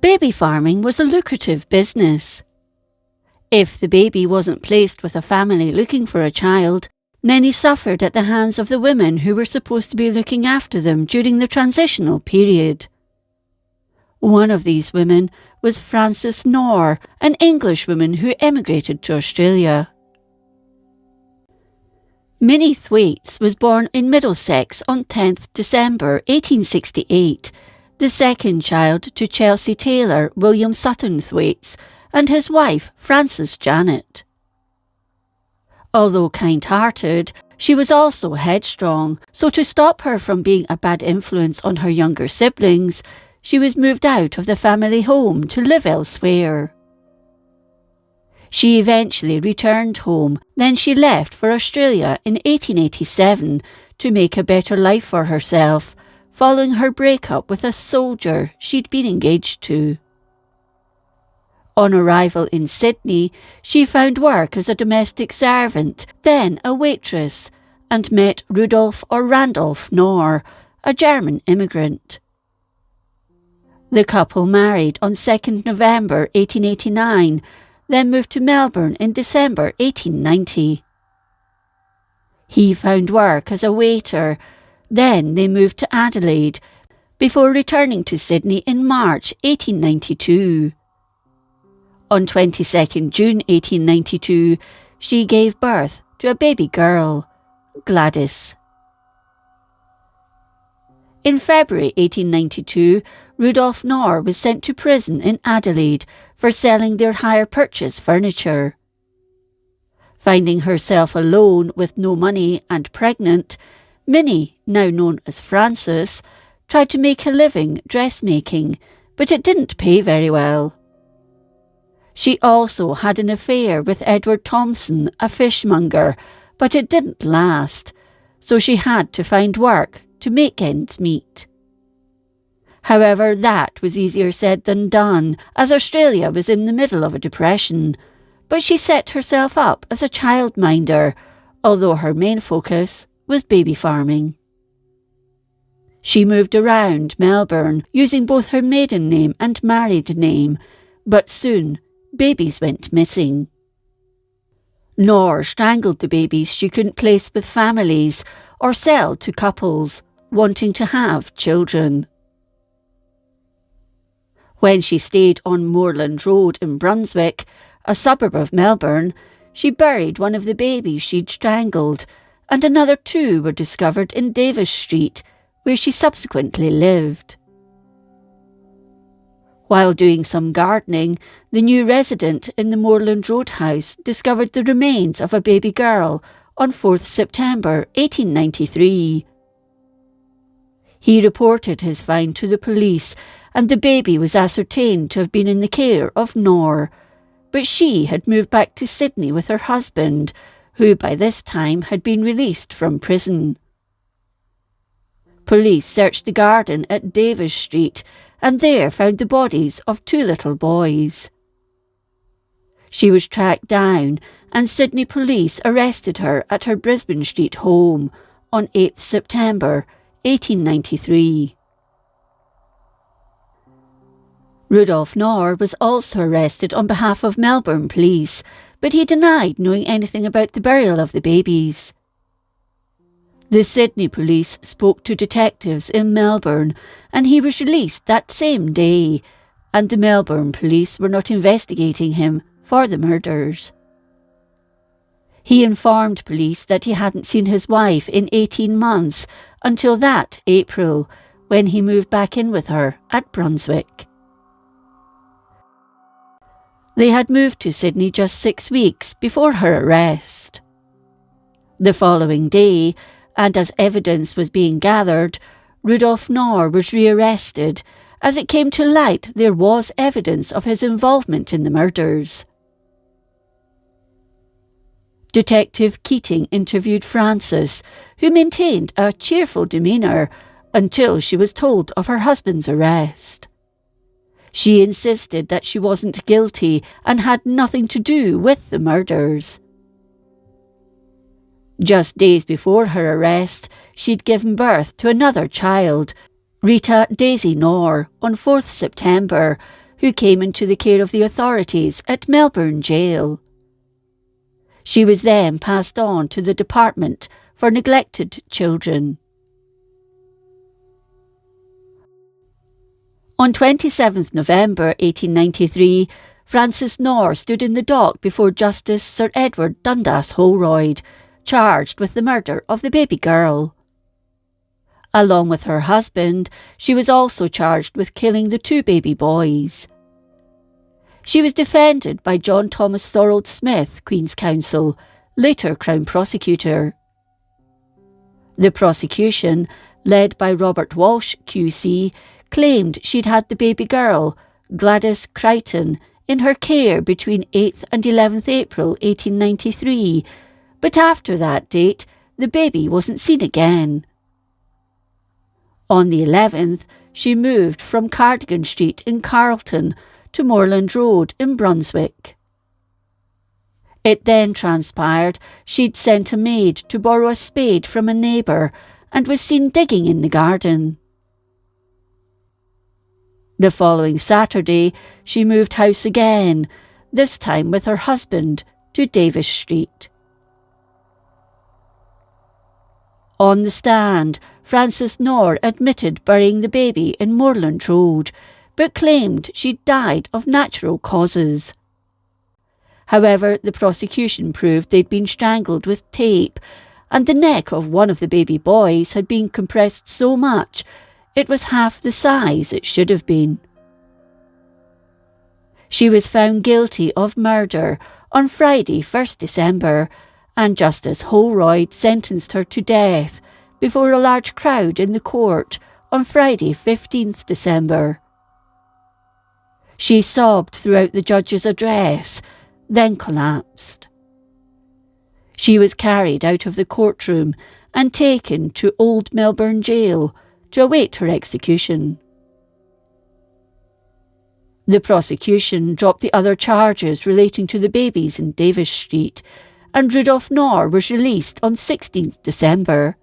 Baby farming was a lucrative business. If the baby wasn't placed with a family looking for a child, many suffered at the hands of the women who were supposed to be looking after them during the transitional period. One of these women was Frances Knorr, an Englishwoman who emigrated to Australia. Minnie Thwaites was born in Middlesex on 10th December 1868, the second child to Chelsea tailor William Sutton Thwaites and his wife Frances Janet. Although kind-hearted, she was also headstrong, so to stop her from being a bad influence on her younger siblings, she was moved out of the family home to live elsewhere. She eventually returned home, then she left for Australia in 1887 to make a better life for herself, following her breakup with a soldier she'd been engaged to. On arrival in Sydney, she found work as a domestic servant, then a waitress, and met Rudolf or Randolph Knorr, a German immigrant. The couple married on 2nd November 1889, then moved to Melbourne in December 1890. He found work as a waiter, then they moved to Adelaide, before returning to Sydney in March 1892. On 22nd June 1892, she gave birth to a baby girl, Gladys. In February 1892, Rudolf Knorr was sent to prison in Adelaide for selling their hire purchase furniture. Finding herself alone with no money and pregnant, Minnie, now known as Frances, tried to make a living dressmaking, but it didn't pay very well. She also had an affair with Edward Thompson, a fishmonger, but it didn't last, so she had to find work to make ends meet. However, that was easier said than done, as Australia was in the middle of a depression, but she set herself up as a childminder, although her main focus was baby farming. She moved around Melbourne, using both her maiden name and married name, but soon babies went missing. Knorr strangled the babies she couldn't place with families or sell to couples wanting to have children. When she stayed on Moorland Road in Brunswick, a suburb of Melbourne, she buried one of the babies she'd strangled, and another two were discovered in Davis Street, where she subsequently lived. While doing some gardening, the new resident in the Moorland Road house discovered the remains of a baby girl on 4th September 1893. He reported his find to the police, and the baby was ascertained to have been in the care of Knorr, but she had moved back to Sydney with her husband, who by this time had been released from prison. Police searched the garden at Davis Street and there found the bodies of two little boys. She was tracked down and Sydney police arrested her at her Brisbane Street home on 8th September 1893. Rudolf Knorr was also arrested on behalf of Melbourne police, but he denied knowing anything about the burial of the babies. The Sydney police spoke to detectives in Melbourne, and he was released that same day, and the Melbourne police were not investigating him for the murders. He informed police that he hadn't seen his wife in 18 months until that April, when he moved back in with her at Brunswick. They had moved to Sydney just 6 weeks before her arrest. The following day, and as evidence was being gathered, Rudolf Knorr was rearrested, as it came to light there was evidence of his involvement in the murders. Detective Keating interviewed Frances, who maintained a cheerful demeanour until she was told of her husband's arrest. She insisted that she wasn't guilty and had nothing to do with the murders. Just days before her arrest, she'd given birth to another child, Rita Daisy Knorr, on 4th September, who came into the care of the authorities at Melbourne Jail. She was then passed on to the Department for Neglected Children. On 27th November 1893, Frances Knorr stood in the dock before Justice Sir Edward Dundas Holroyd, charged with the murder of the baby girl. Along with her husband, she was also charged with killing the 2 baby boys. She was defended by John Thomas Thorold Smith, Queen's Counsel, later Crown Prosecutor. The prosecution, led by Robert Walsh QC, claimed she'd had the baby girl, Gladys Crichton, in her care between 8th and 11th April 1893, but after that date, the baby wasn't seen again. On the 11th, she moved from Cardigan Street in Carlton to Moorland Road in Brunswick. It then transpired she'd sent a maid to borrow a spade from a neighbour and was seen digging in the garden. The following Saturday, she moved house again, this time with her husband, to Davis Street. On the stand, Frances Knorr admitted burying the baby in Moorland Road, but claimed she'd died of natural causes. However, the prosecution proved they'd been strangled with tape, and the neck of one of the baby boys had been compressed so much it was half the size it should have been. She was found guilty of murder on Friday, 1st December, and Justice Holroyd sentenced her to death before a large crowd in the court on Friday, 15th December. She sobbed throughout the judge's address, then collapsed. She was carried out of the courtroom and taken to Old Melbourne Jail to await her execution. The prosecution dropped the other charges relating to the babies in Davis Street, and Rudolph Knorr was released on 16th December.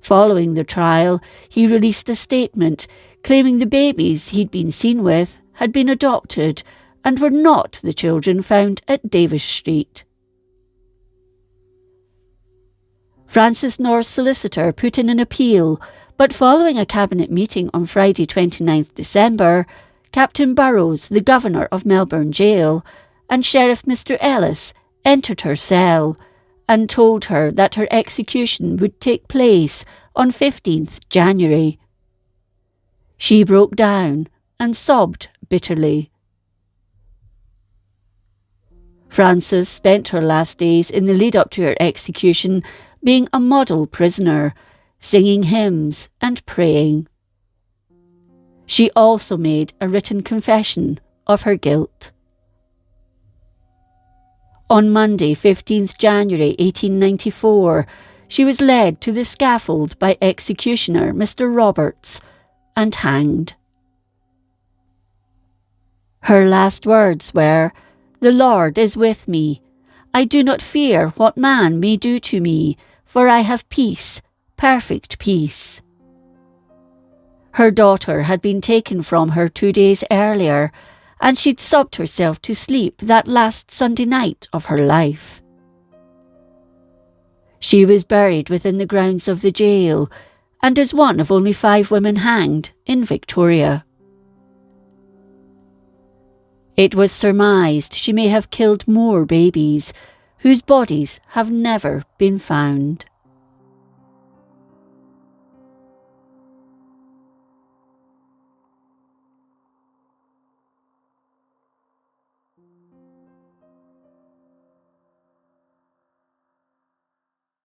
Following the trial, he released a statement claiming the babies he'd been seen with had been adopted and were not the children found at Davis Street. Frances Knorr's solicitor put in an appeal, but following a cabinet meeting on Friday 29th December, Captain Burrows, the governor of Melbourne Jail, and Sheriff Mr. Ellis entered her cell and told her that her execution would take place on 15th January. She broke down and sobbed bitterly. Frances spent her last days in the lead-up to her execution being a model prisoner, singing hymns and praying. She also made a written confession of her guilt. On Monday, 15th January 1894, she was led to the scaffold by executioner Mr. Roberts and hanged. Her last words were, "The Lord is with me. I do not fear what man may do to me, for I have peace, perfect peace." Her daughter had been taken from her 2 days earlier, and she'd sobbed herself to sleep that last Sunday night of her life. She was buried within the grounds of the jail, and is one of only 5 women hanged in Victoria. It was surmised she may have killed more babies, whose bodies have never been found.